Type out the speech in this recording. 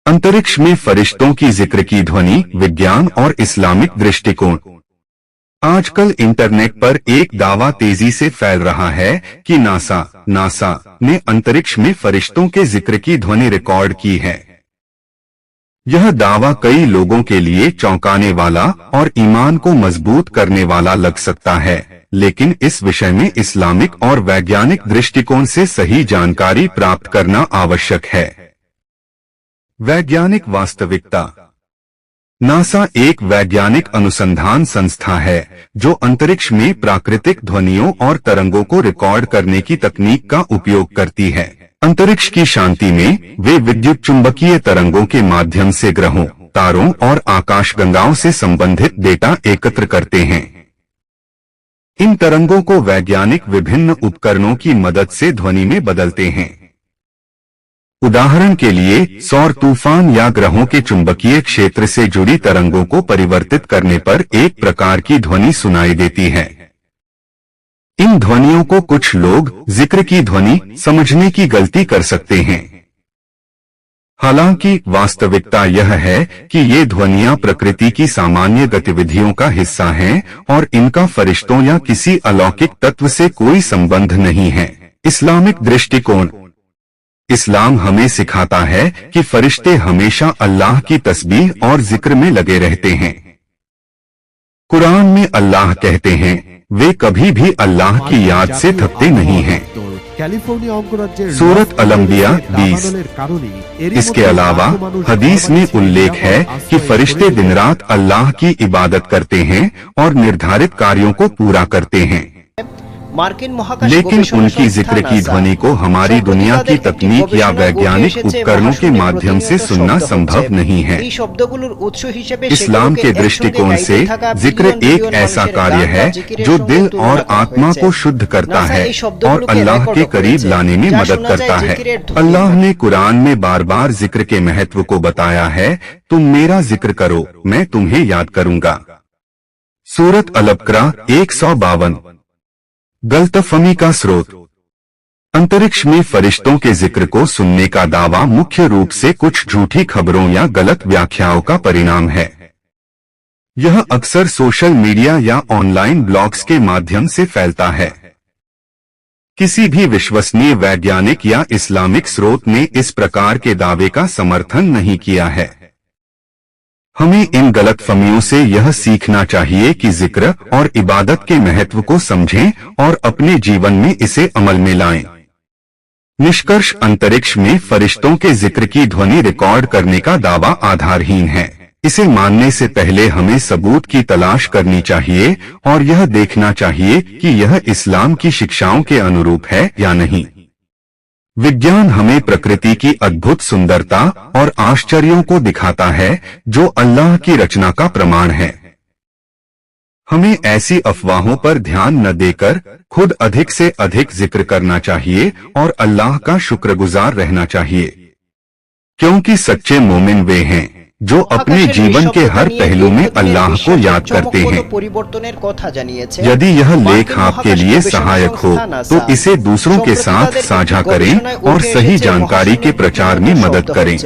अंतरिक्ष में फरिश्तों की जिक्र की ध्वनि, विज्ञान और इस्लामिक दृष्टिकोण। आजकल इंटरनेट पर एक दावा तेजी से फैल रहा है कि नासा ने अंतरिक्ष में फरिश्तों के जिक्र की ध्वनि रिकॉर्ड की है। यह दावा कई लोगों के लिए चौंकाने वाला और ईमान को मजबूत करने वाला लग सकता है, लेकिन इस विषय में इस्लामिक और वैज्ञानिक दृष्टिकोण से सही जानकारी प्राप्त करना आवश्यक है। वैज्ञानिक वास्तविकता। नासा एक वैज्ञानिक अनुसंधान संस्था है जो अंतरिक्ष में प्राकृतिक ध्वनियों और तरंगों को रिकॉर्ड करने की तकनीक का उपयोग करती है। अंतरिक्ष की शांति में वे विद्युत चुंबकीय तरंगों के माध्यम से ग्रहों, तारों और आकाशगंगाओं से संबंधित डेटा एकत्र करते हैं। इन तरंगों को वैज्ञानिक विभिन्न उपकरणों की मदद से ध्वनि में बदलते हैं। उदाहरण के लिए सौर तूफान या ग्रहों के चुंबकीय क्षेत्र से जुड़ी तरंगों को परिवर्तित करने पर एक प्रकार की ध्वनि सुनाई देती है। इन ध्वनियों को कुछ लोग जिक्र की ध्वनि समझने की गलती कर सकते हैं। हालांकि वास्तविकता यह है कि ये ध्वनियां प्रकृति की सामान्य गतिविधियों का हिस्सा हैं और इनका फरिश्तों या किसी अलौकिक तत्व से कोई संबंध नहीं है। इस्लामिक दृष्टिकोण। इस्लाम हमें सिखाता है कि फरिश्ते हमेशा अल्लाह की तस्बीह और जिक्र में लगे रहते हैं। कुरान में अल्लाह कहते हैं, वे कभी भी अल्लाह की याद से थकते नहीं हैं। सूरत अल-अंबिया 20। इसके अलावा हदीस में उल्लेख है कि फरिश्ते दिन रात अल्लाह की इबादत करते हैं और निर्धारित कार्यों को पूरा करते हैं। लेकिन उनकी जिक्र की ध्वनि को हमारी दुनिया की तकनीक या वैज्ञानिक उपकरणों के माध्यम से सुनना संभव नहीं है। इस्लाम के दृष्टिकोण से जिक्र एक ऐसा कार्य है जो दिल और आत्मा को शुद्ध करता है और अल्लाह के करीब लाने में मदद करता है। अल्लाह ने कुरान में बार बार जिक्र के महत्व को बताया है। तुम मेरा जिक्र करो, मैं तुम्हें याद करूंगा। सूरत अल-बकरा 152। गलतफहमी का स्रोत। अंतरिक्ष में फरिश्तों के जिक्र को सुनने का दावा मुख्य रूप से कुछ झूठी खबरों या गलत व्याख्याओं का परिणाम है। यह अक्सर सोशल मीडिया या ऑनलाइन ब्लॉग्स के माध्यम से फैलता है। किसी भी विश्वसनीय वैज्ञानिक या इस्लामिक स्रोत ने इस प्रकार के दावे का समर्थन नहीं किया है। हमें इन गलतफहमियों से यह सीखना चाहिए कि जिक्र और इबादत के महत्व को समझें और अपने जीवन में इसे अमल में लाएं। निष्कर्ष। अंतरिक्ष में फरिश्तों के जिक्र की ध्वनि रिकॉर्ड करने का दावा आधारहीन है। इसे मानने से पहले हमें सबूत की तलाश करनी चाहिए और यह देखना चाहिए कि यह इस्लाम की शिक्षाओं के अनुरूप है या नहीं। विज्ञान हमें प्रकृति की अद्भुत सुंदरता और आश्चर्यों को दिखाता है जो अल्लाह की रचना का प्रमाण है। हमें ऐसी अफवाहों पर ध्यान न देकर खुद अधिक से अधिक जिक्र करना चाहिए और अल्लाह का शुक्रगुजार रहना चाहिए, क्योंकि सच्चे मोमिन वे हैं जो अपने जीवन के हर पहलू में अल्लाह को याद करते हैं। यदि यह लेख आपके लिए सहायक हो तो इसे दूसरों के साथ साझा करें और सही जानकारी के प्रचार में मदद करें।